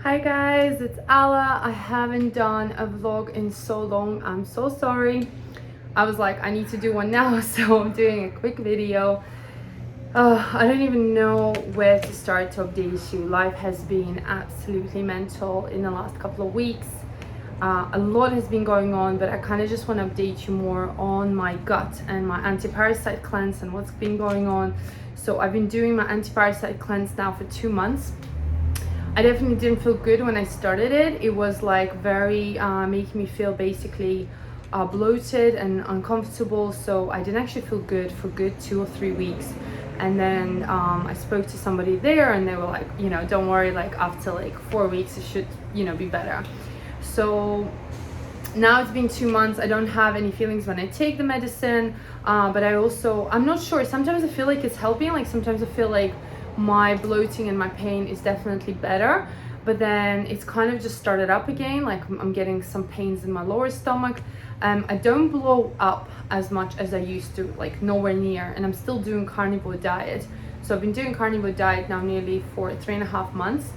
Hi guys, it's Ala. I haven't done a vlog in so long. I'm so sorry. I was like, I need to do one now, so I'm doing a quick video. I don't even know where to start to update you. Life has been absolutely mental in the last couple of weeks. A lot has been going on, but I kind of just want to update you more on my gut and my anti-parasite cleanse and what's been going on. So I've been doing my anti-parasite cleanse now for 2 months. I definitely didn't feel good when I started it. It was like very making me feel basically bloated and uncomfortable. So I didn't actually feel good for good 2 or 3 weeks. And then I spoke to somebody there and they were like, don't worry, like after like 4 weeks, it should, be better. So now it's been 2 months. I don't have any feelings when I take the medicine, but I'm not sure. Sometimes I feel like it's helping. Like sometimes I feel like my bloating and my pain is definitely better, but then it's kind of just started up again. Like I'm getting some pains in my lower stomach. I don't blow up as much as I used to, like nowhere near, and I'm still doing carnivore diet. So I've been doing carnivore diet now nearly for 3.5 months.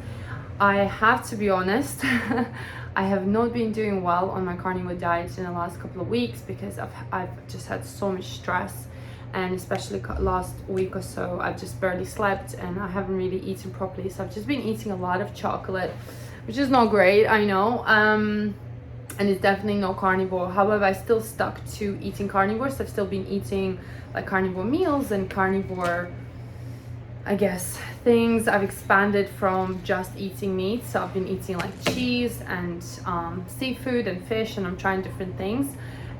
I have to be honest, I have not been doing well on my carnivore diet in the last couple of weeks because I've just had so much stress, and especially last week or so I've just barely slept and I haven't really eaten properly. So I've just been eating a lot of chocolate, which is not great, I know, and it's definitely not carnivore. However, I still stuck to eating carnivore, so I've still been eating like carnivore meals and carnivore, I guess, things. I've expanded from just eating meat, so I've been eating like cheese and seafood and fish, and I'm trying different things.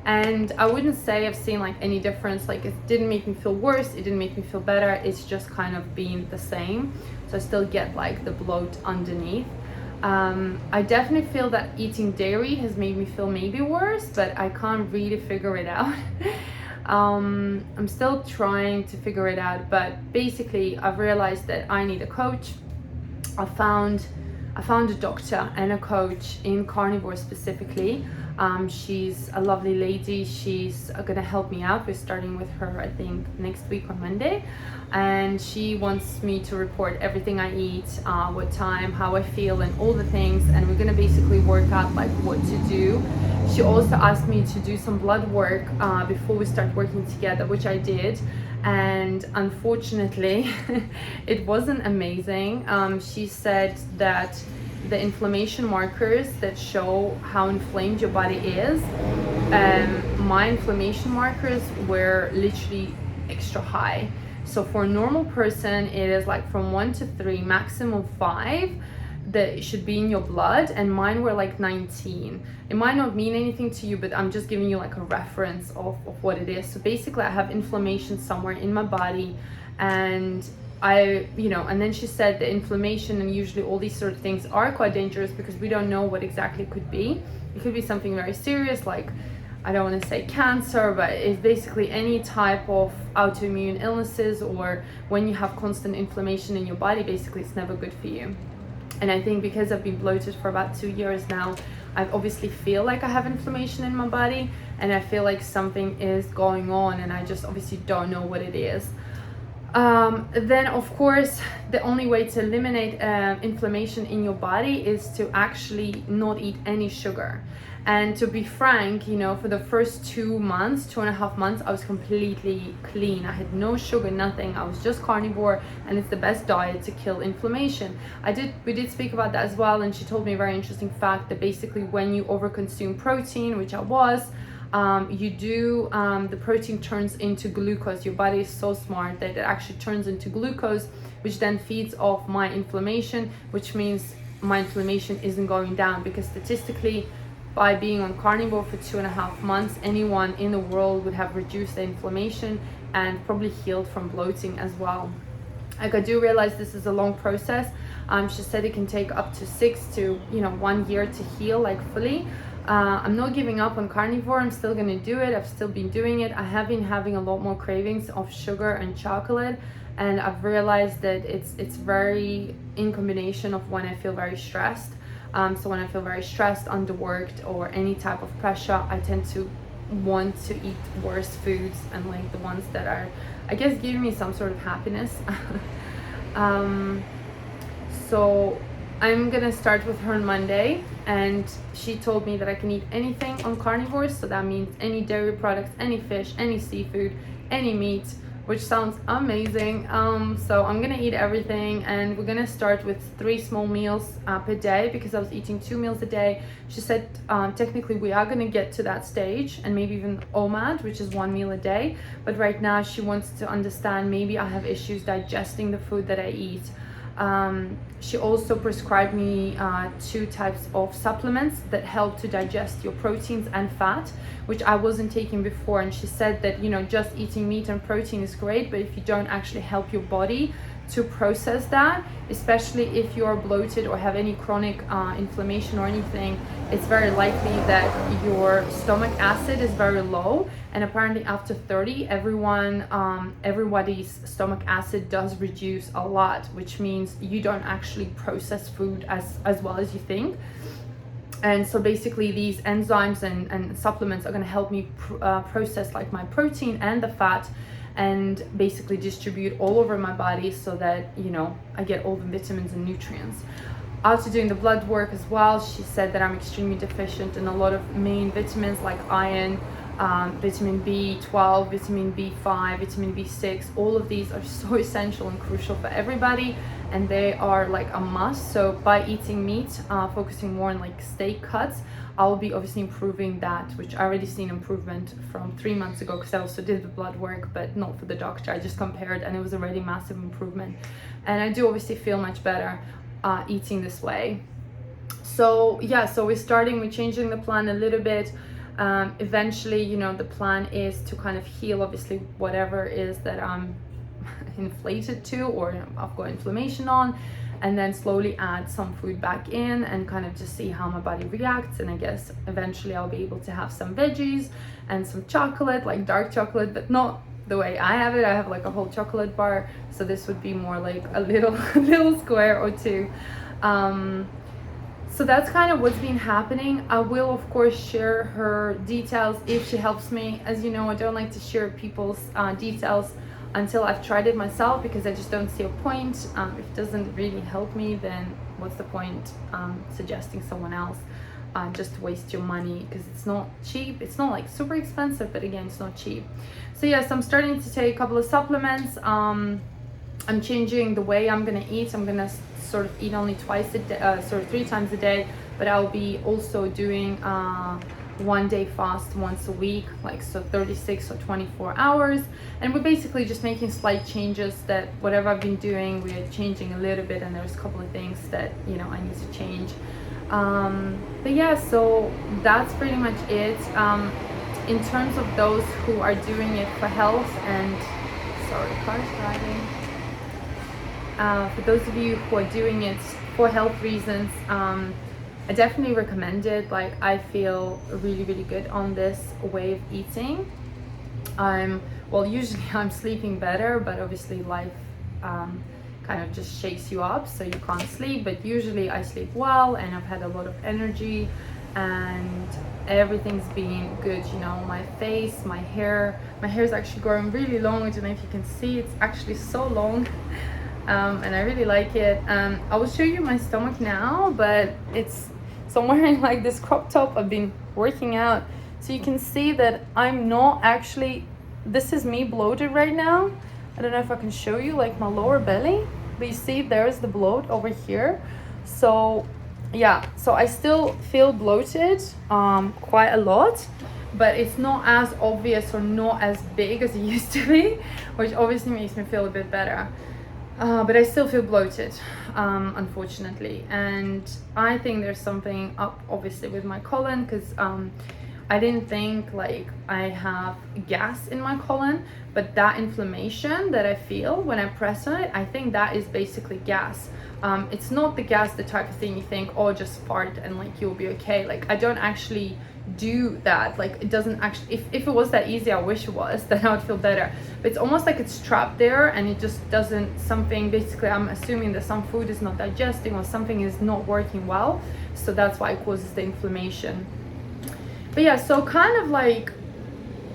And I wouldn't say I've seen like any difference. Like it didn't make me feel worse, it didn't make me feel better, it's just kind of been the same. So I still get like the bloat underneath. I definitely feel that eating dairy has made me feel maybe worse, but I can't really figure it out. I'm still trying to figure it out, but basically I've realized that I need a coach. I found a doctor and a coach in carnivore specifically. She's a lovely lady. She's gonna help me out. We're starting with her, I think, next week on Monday, and she wants me to report everything I eat, what time, how I feel, and all the things, and we're gonna basically work out like what to do. She also asked me to do some blood work before we start working together, which I did, and unfortunately it wasn't amazing. She said that the inflammation markers that show how inflamed your body is, my inflammation markers were literally extra high. So for a normal person it is like from 1 to 3, maximum 5 that should be in your blood, and mine were like 19. It might not mean anything to you, but I'm just giving you like a reference of what it is. So basically I have inflammation somewhere in my body, and and then she said the inflammation and usually all these sort of things are quite dangerous because we don't know what exactly it could be. It could be something very serious, like, I don't want to say cancer, but it's basically any type of autoimmune illnesses, or when you have constant inflammation in your body, basically it's never good for you. And I think because I've been bloated for about 2 years now, I obviously feel like I have inflammation in my body, and I feel like something is going on, and I just obviously don't know what it is. Then of course the only way to eliminate inflammation in your body is to actually not eat any sugar. And to be frank, for the first 2 months, 2.5 months, I was completely clean. I had no sugar, nothing. I was just carnivore, and it's the best diet to kill inflammation. We did speak about that as well, and she told me a very interesting fact that basically when you overconsume protein, which I was, the protein turns into glucose. Your body is so smart that it actually turns into glucose, which then feeds off my inflammation, which means my inflammation isn't going down, because statistically, by being on carnivore for 2.5 months, anyone in the world would have reduced the inflammation and probably healed from bloating as well. Like, I do realize this is a long process. She said it can take up to 6 to 1 year to heal, like fully. I'm not giving up on carnivore. I'm still gonna do it. I've still been doing it. I have been having a lot more cravings of sugar and chocolate, and I've realized that it's very in combination of when I feel very stressed. So when I feel very stressed, underworked, or any type of pressure, I tend to want to eat worse foods, and like the ones that are, I guess, giving me some sort of happiness. So I'm gonna start with her on Monday, and she told me that I can eat anything on Carnivore, so that means any dairy products, any fish, any seafood, any meat, which sounds amazing. So I'm gonna eat everything, and we're gonna start with 3 small meals per day, because I was eating 2 meals a day. She said technically we are gonna get to that stage, and maybe even OMAD, which is 1 meal a day, but right now she wants to understand maybe I have issues digesting the food that I eat. She also prescribed me 2 types of supplements that help to digest your proteins and fat, which I wasn't taking before. And she said that, you know, just eating meat and protein is great, but if you don't actually help your body to process that, especially if you're bloated or have any chronic inflammation or anything, it's very likely that your stomach acid is very low. And apparently after 30, everybody's stomach acid does reduce a lot, which means you don't actually process food as well as you think. And so basically these enzymes and supplements are going to help me process like my protein and the fat, and basically distribute all over my body so that, you know, I get all the vitamins and nutrients. After doing the blood work as well, she said that I'm extremely deficient in a lot of main vitamins like iron, vitamin B12, vitamin B5, vitamin B6. All of these are so essential and crucial for everybody, and they are like a must. So by eating meat, focusing more on like steak cuts, I'll be obviously improving that, which I already seen improvement from 3 months ago, because I also did the blood work, but not for the doctor. I just compared, and it was already massive improvement. And I do obviously feel much better eating this way. So yeah, so we're changing the plan a little bit. Eventually, you know, the plan is to kind of heal obviously whatever is that I'm inflated to or I've got inflammation on, and then slowly add some food back in and kind of just see how my body reacts. And I guess eventually I'll be able to have some veggies and some chocolate, like dark chocolate, but not the way I have it. I have like a whole chocolate bar, so this would be more like a little square or 2. So that's kind of what's been happening. I will of course share her details if she helps me. As you know, I don't like to share people's details until I've tried it myself, because I just don't see a point. If it doesn't really help me, then what's the point suggesting someone else, just to waste your money, because it's not cheap. It's not like super expensive, but again, it's not cheap. So yes, I'm starting to take a couple of supplements. I'm changing the way I'm gonna eat. I'm gonna sort of eat only 3 times a day, but I'll be also doing 1 day fast once a week, like so 36 or 24 hours. And we're basically just making slight changes, that whatever I've been doing, we're changing a little bit, and there's a couple of things that, you know, I need to change. But yeah, so that's pretty much it. In terms of those who are doing it for health and car's driving. For those of you who are doing it for health reasons, I definitely recommend it. Like, I feel really, really good on this way of eating. Usually I'm sleeping better, but obviously life kind of just shakes you up, so you can't sleep. But usually I sleep well, and I've had a lot of energy, and everything's been good. You know, my face, my hair is actually growing really long. I don't know if you can see, it's actually so long. And I really like it. I will show you my stomach now, but I'm wearing like this crop top. I've been working out, so you can see that I'm not actually, this is me bloated right now. I don't know if I can show you like my lower belly, but you see there's the bloat over here. So yeah, so I still feel bloated quite a lot, but it's not as obvious or not as big as it used to be, which obviously makes me feel a bit better. But I still feel bloated, unfortunately. And I think there's something up obviously with my colon, because I didn't think like I have gas in my colon, but that inflammation that I feel when I press on it, I think that is basically gas. It's not the gas, the type of thing you think, oh, just fart and like you'll be okay. Like, I don't actually do that. Like, it doesn't actually, if it was that easy, I wish it was, then I would feel better. But it's almost like it's trapped there, and it just doesn't, something, basically I'm assuming that some food is not digesting or something is not working well, so that's why it causes the inflammation. But yeah, so kind of like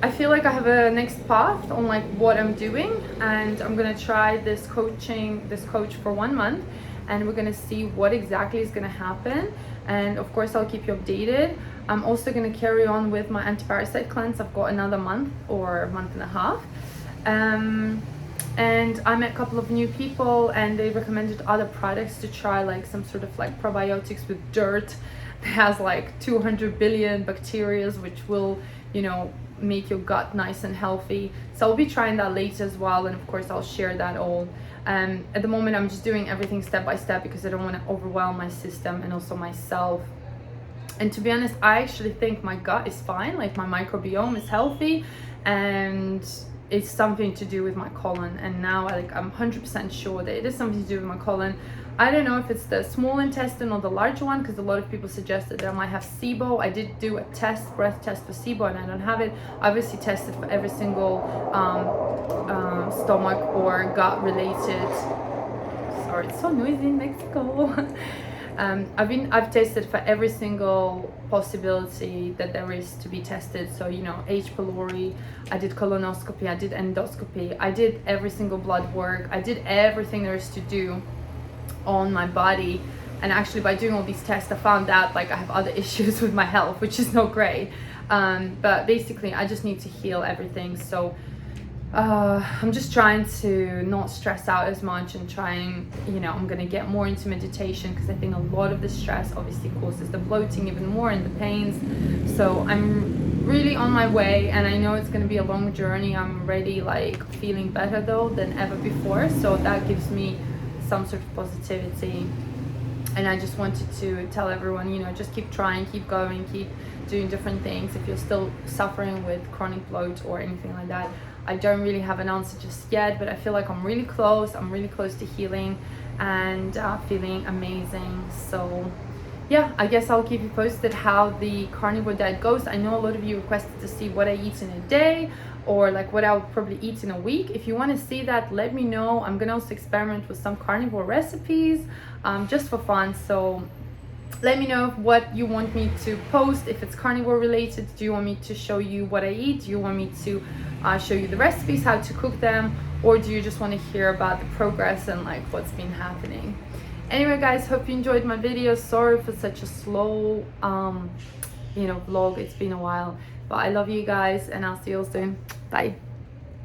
I feel like I have a next path on like what I'm doing, and I'm gonna try this coach for 1 month, and we're gonna see what exactly is gonna happen. And of course I'll keep you updated. I'm also gonna carry on with my anti-parasite cleanse. I've got another month or a month and a half. And I met a couple of new people and they recommended other products to try, like some sort of like probiotics with dirt that has like 200 billion bacteria, which will, you know, make your gut nice and healthy. So I'll be trying that later as well, and of course I'll share that all. At the moment I'm just doing everything step by step because I don't want to overwhelm my system and also myself. And to be honest, I actually think my gut is fine, like my microbiome is healthy, and it's something to do with my colon. And now I'm 100% sure that it is something to do with my colon. I don't know if it's the small intestine or the large one, because a lot of people suggested that I might have SIBO. I did do a test, breath test for SIBO, and I don't have it. I obviously tested for every single stomach or gut related. Sorry, it's so noisy in Mexico. I've tested for every single possibility that there is to be tested. So, you know, H. pylori, I did colonoscopy, I did endoscopy, I did every single blood work, I did everything there is to do on my body. And actually by doing all these tests I found out like I have other issues with my health, which is not great. But basically I just need to heal everything. So I'm just trying to not stress out as much and trying, you know, I'm gonna get more into meditation, because I think a lot of the stress obviously causes the bloating even more and the pains. So I'm really on my way, and I know it's gonna be a long journey. I'm already like feeling better though than ever before, so that gives me some sort of positivity. And I just wanted to tell everyone, you know, just keep trying, keep going, keep doing different things. If you're still suffering with chronic bloat or anything like that, I don't really have an answer just yet, but I feel like I'm really close. I'm really close to healing and feeling amazing. So yeah, I guess I'll keep you posted how the carnivore diet goes. I know a lot of you requested to see what I eat in a day, or like what I'll probably eat in a week. If you want to see that, let me know. I'm gonna also experiment with some carnivore recipes just for fun. So let me know what you want me to post. If it's carnivore related, do you want me to show you what I eat? Do you want me to show you the recipes, how to cook them? Or do you just want to hear about the progress and like what's been happening? Anyway guys, hope you enjoyed my video. Sorry for such a slow you know, vlog. It's been a while, but I love you guys and I'll see you all soon. Bye.